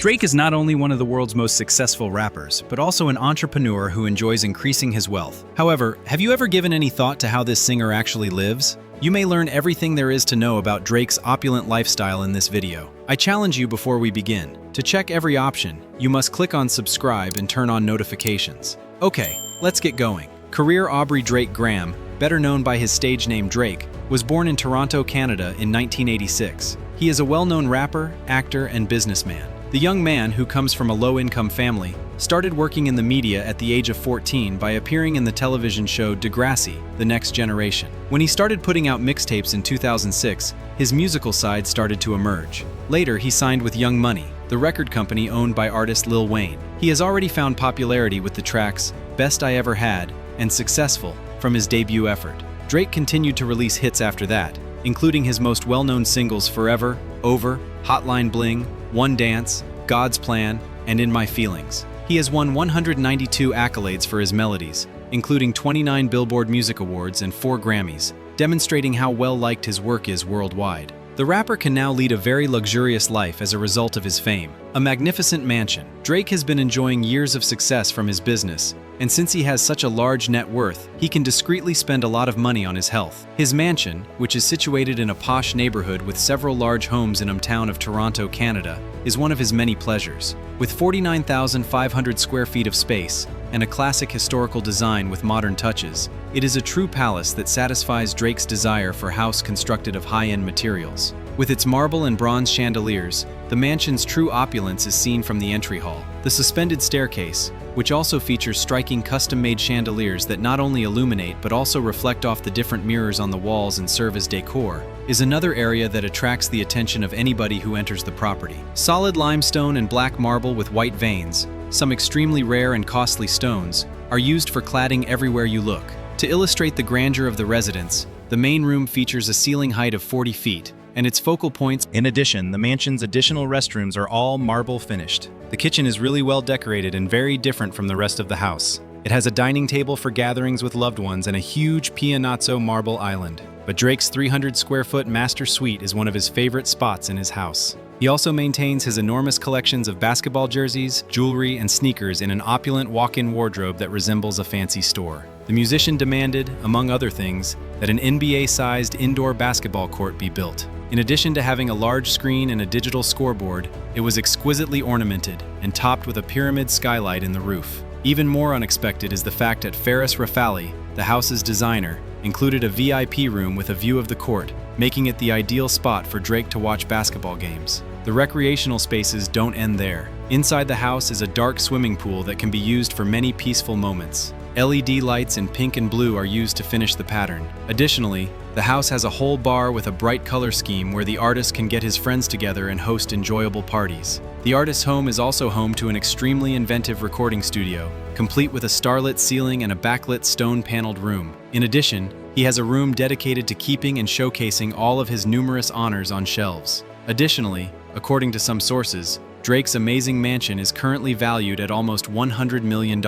Drake is not only one of the world's most successful rappers, but also an entrepreneur who enjoys increasing his wealth. However, have you ever given any thought to how this singer actually lives? You may learn everything there is to know about Drake's opulent lifestyle in this video. I challenge you before we begin. To check every option, you must click on subscribe and turn on notifications. Okay, let's get going. Career Aubrey Drake Graham, better known by his stage name Drake, was born in Toronto, Canada in 1986. He is a well-known rapper, actor, and businessman. The young man, who comes from a low-income family, started working in the media at the age of 14 by appearing in the television show Degrassi, The Next Generation. When he started putting out mixtapes in 2006, his musical side started to emerge. Later, he signed with Young Money, the record company owned by artist Lil Wayne. He has already found popularity with the tracks Best I Ever Had and Successful from his debut effort. Drake continued to release hits after that, including his most well-known singles Forever, Over, Hotline Bling, One Dance, God's Plan, and In My Feelings. He has won 192 accolades for his melodies, including 29 Billboard Music Awards and 4 Grammys, demonstrating how well-liked his work is worldwide. The rapper can now lead a very luxurious life as a result of his fame. A magnificent mansion. Drake has been enjoying years of success from his business, and since he has such a large net worth, he can discreetly spend a lot of money on his health. His mansion, which is situated in a posh neighborhood with several large homes in hometown of Toronto, Canada, is one of his many pleasures. With 49,500 square feet of space and a classic historical design with modern touches, it is a true palace that satisfies Drake's desire for a house constructed of high-end materials. With its marble and bronze chandeliers, the mansion's true opulence is seen from the entry hall. The suspended staircase, which also features striking custom-made chandeliers that not only illuminate but also reflect off the different mirrors on the walls and serve as decor, is another area that attracts the attention of anybody who enters the property. Solid limestone and black marble with white veins, some extremely rare and costly stones, are used for cladding everywhere you look. To illustrate the grandeur of the residence, the main room features a ceiling height of 40 feet, and its focal points. In addition, the mansion's additional restrooms are all marble finished. The kitchen is really well decorated and very different from the rest of the house. It has a dining table for gatherings with loved ones and a huge pianazzo marble island. But Drake's 300 square foot master suite is one of his favorite spots in his house. He also maintains his enormous collections of basketball jerseys, jewelry, and sneakers in an opulent walk-in wardrobe that resembles a fancy store. The musician demanded, among other things, that an NBA-sized indoor basketball court be built. In addition to having a large screen and a digital scoreboard, it was exquisitely ornamented and topped with a pyramid skylight in the roof. Even more unexpected is the fact that Ferris Rafali, the house's designer, included a VIP room with a view of the court, making it the ideal spot for Drake to watch basketball games. The recreational spaces don't end there. Inside the house is a dark swimming pool that can be used for many peaceful moments. LED lights in pink and blue are used to finish the pattern. Additionally, the house has a whole bar with a bright color scheme where the artist can get his friends together and host enjoyable parties. The artist's home is also home to an extremely inventive recording studio, complete with a starlit ceiling and a backlit stone-paneled room. In addition, he has a room dedicated to keeping and showcasing all of his numerous honors on shelves. Additionally, according to some sources, Drake's amazing mansion is currently valued at almost $100 million.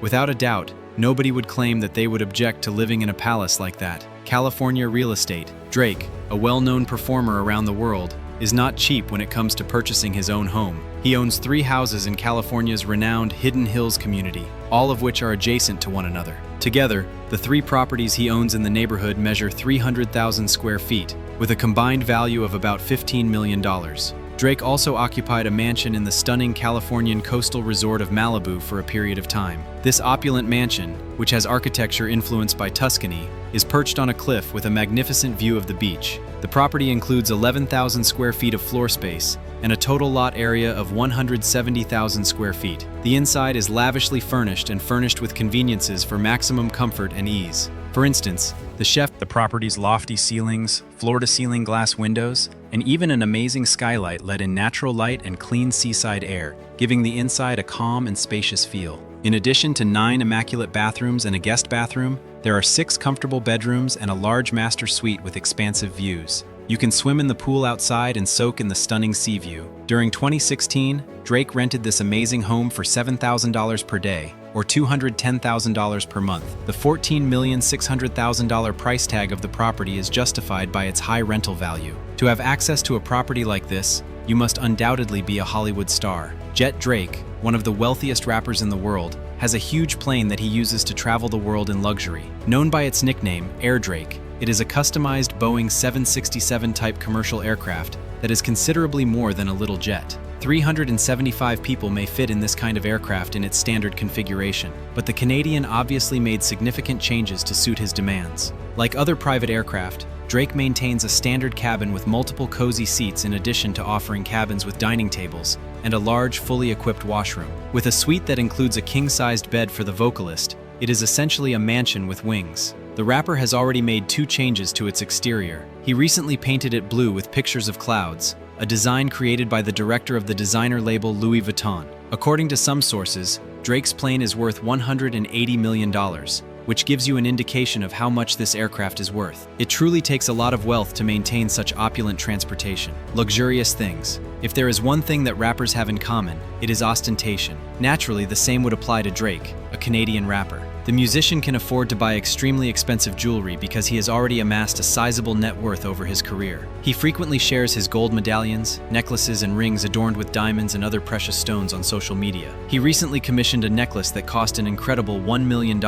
Without a doubt, nobody would claim that they would object to living in a palace like that. California real estate. Drake, a well-known performer around the world, is not cheap when it comes to purchasing his own home. He owns 3 houses in California's renowned Hidden Hills community, all of which are adjacent to one another. Together, the 3 properties he owns in the neighborhood measure 300,000 square feet, with a combined value of about $15 million. Drake also occupied a mansion in the stunning Californian coastal resort of Malibu for a period of time. This opulent mansion, which has architecture influenced by Tuscany, is perched on a cliff with a magnificent view of the beach. The property includes 11,000 square feet of floor space and a total lot area of 170,000 square feet. The inside is lavishly furnished and furnished with conveniences for maximum comfort and ease. For instance, the property's lofty ceilings, floor-to-ceiling glass windows, and even an amazing skylight let in natural light and clean seaside air, giving the inside a calm and spacious feel. In addition to 9 immaculate bathrooms and a guest bathroom, there are 6 comfortable bedrooms and a large master suite with expansive views. You can swim in the pool outside and soak in the stunning sea view. During 2016, Drake rented this amazing home for $7,000 per day, or $210,000 per month. The $14,600,000 price tag of the property is justified by its high rental value. To have access to a property like this, you must undoubtedly be a Hollywood star. Jet Drake, one of the wealthiest rappers in the world, has a huge plane that he uses to travel the world in luxury. Known by its nickname, Air Drake, it is a customized Boeing 767 type commercial aircraft that is considerably more than a little jet. 375 people may fit in this kind of aircraft in its standard configuration, but the Canadian obviously made significant changes to suit his demands. Like other private aircraft, Drake maintains a standard cabin with multiple cozy seats in addition to offering cabins with dining tables and a large, fully equipped washroom. With a suite that includes a king-sized bed for the vocalist, it is essentially a mansion with wings. The rapper has already made 2 changes to its exterior. He recently painted it blue with pictures of clouds, a design created by the director of the designer label Louis Vuitton. According to some sources, Drake's plane is worth $180 million, which gives you an indication of how much this aircraft is worth. It truly takes a lot of wealth to maintain such opulent transportation. Luxurious things. If there is one thing that rappers have in common, it is ostentation. Naturally, the same would apply to Drake, a Canadian rapper. The musician can afford to buy extremely expensive jewelry because he has already amassed a sizable net worth over his career. He frequently shares his gold medallions, necklaces, and rings adorned with diamonds and other precious stones on social media. He recently commissioned a necklace that cost an incredible $1 million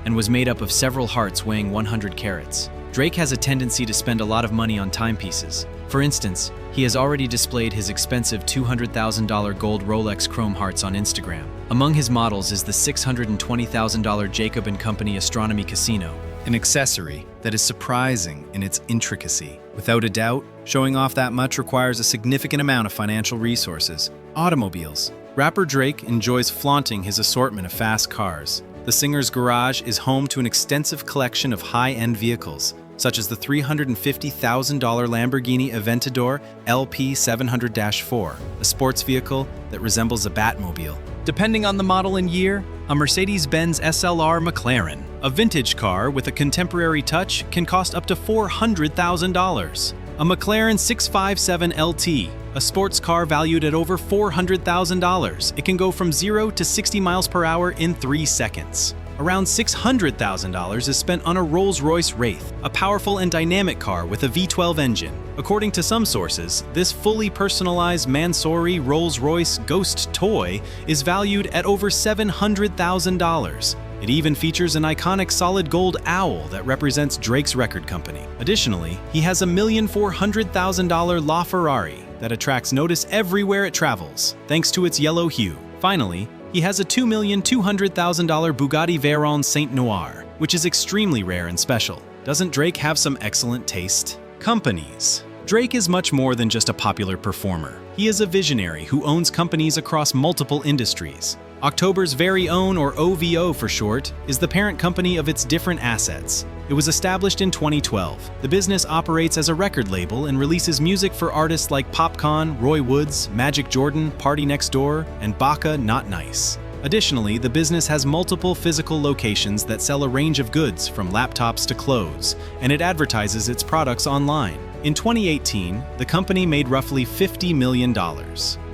and was made up of several hearts weighing 100 carats. Drake has a tendency to spend a lot of money on timepieces. For instance, he has already displayed his expensive $200,000 gold Rolex chrome hearts on Instagram. Among his models is the $620,000 Jacob & Company Astronomy Casino, an accessory that is surprising in its intricacy. Without a doubt, showing off that much requires a significant amount of financial resources. Automobiles. Rapper Drake enjoys flaunting his assortment of fast cars. The singer's garage is home to an extensive collection of high-end vehicles, such as the $350,000 Lamborghini Aventador LP 700-4, a sports vehicle that resembles a Batmobile. Depending on the model and year, a Mercedes-Benz SLR McLaren, a vintage car with a contemporary touch, can cost up to $400,000. A McLaren 657 LT, a sports car valued at over $400,000. It can go from 0 to 60 miles per hour in 3 seconds. Around $600,000 is spent on a Rolls-Royce Wraith, a powerful and dynamic car with a V12 engine. According to some sources, this fully personalized Mansory Rolls-Royce Ghost toy is valued at over $700,000. It even features an iconic solid gold owl that represents Drake's record company. Additionally, he has a $1,400,000 LaFerrari that attracts notice everywhere it travels, thanks to its yellow hue. Finally, he has a $2,200,000 Bugatti Veyron Saint Noir, which is extremely rare and special. Doesn't Drake have some excellent taste? Companies. Drake is much more than just a popular performer. He is a visionary who owns companies across multiple industries. October's very own, or OVO for short, is the parent company of its different assets. It was established in 2012. The business operates as a record label and releases music for artists like Popcaan, Roy Woods, Magic Jordan, Party Next Door, and Baka Not Nice. Additionally, the business has multiple physical locations that sell a range of goods from laptops to clothes, and it advertises its products online. In 2018, the company made roughly $50 million.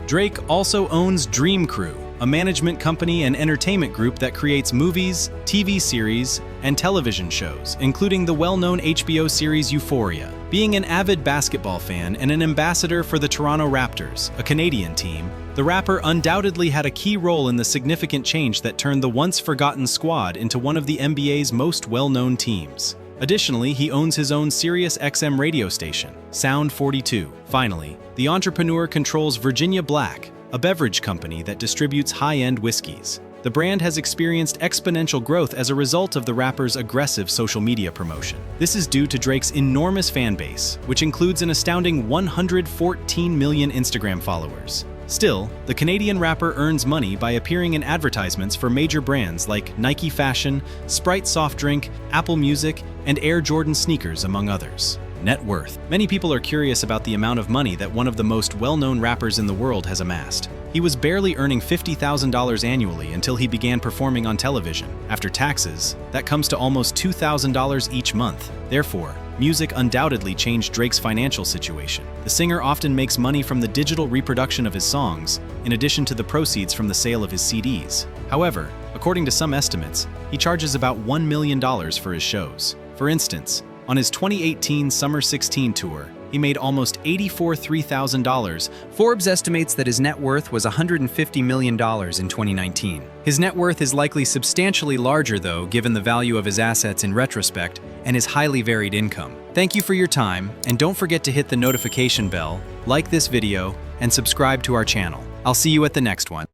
Drake also owns Dream Crew, a management company and entertainment group that creates movies, TV series, and television shows, including the well-known HBO series Euphoria. Being an avid basketball fan and an ambassador for the Toronto Raptors, a Canadian team, the rapper undoubtedly had a key role in the significant change that turned the once-forgotten squad into one of the NBA's most well-known teams. Additionally, he owns his own Sirius XM radio station, Sound 42. Finally, the entrepreneur controls Virginia Black, a beverage company that distributes high-end whiskeys. The brand has experienced exponential growth as a result of the rapper's aggressive social media promotion. This is due to Drake's enormous fan base, which includes an astounding 114 million Instagram followers. Still, the Canadian rapper earns money by appearing in advertisements for major brands like Nike Fashion, Sprite Soft Drink, Apple Music, and Air Jordan sneakers, among others. Net worth. Many people are curious about the amount of money that one of the most well-known rappers in the world has amassed. He was barely earning $50,000 annually until he began performing on television. After taxes, that comes to almost $2,000 each month. Therefore, music undoubtedly changed Drake's financial situation. The singer often makes money from the digital reproduction of his songs, in addition to the proceeds from the sale of his CDs. However, according to some estimates, he charges about $1 million for his shows. For instance, on his 2018 Summer 16 tour, He made almost $84,000. Forbes estimates that his net worth was $150 million in 2019. His net worth is likely substantially larger, though, given the value of his assets in retrospect and his highly varied income. Thank you for your time, and don't forget to hit the notification bell, like this video, and subscribe to our channel. I'll see you at the next one.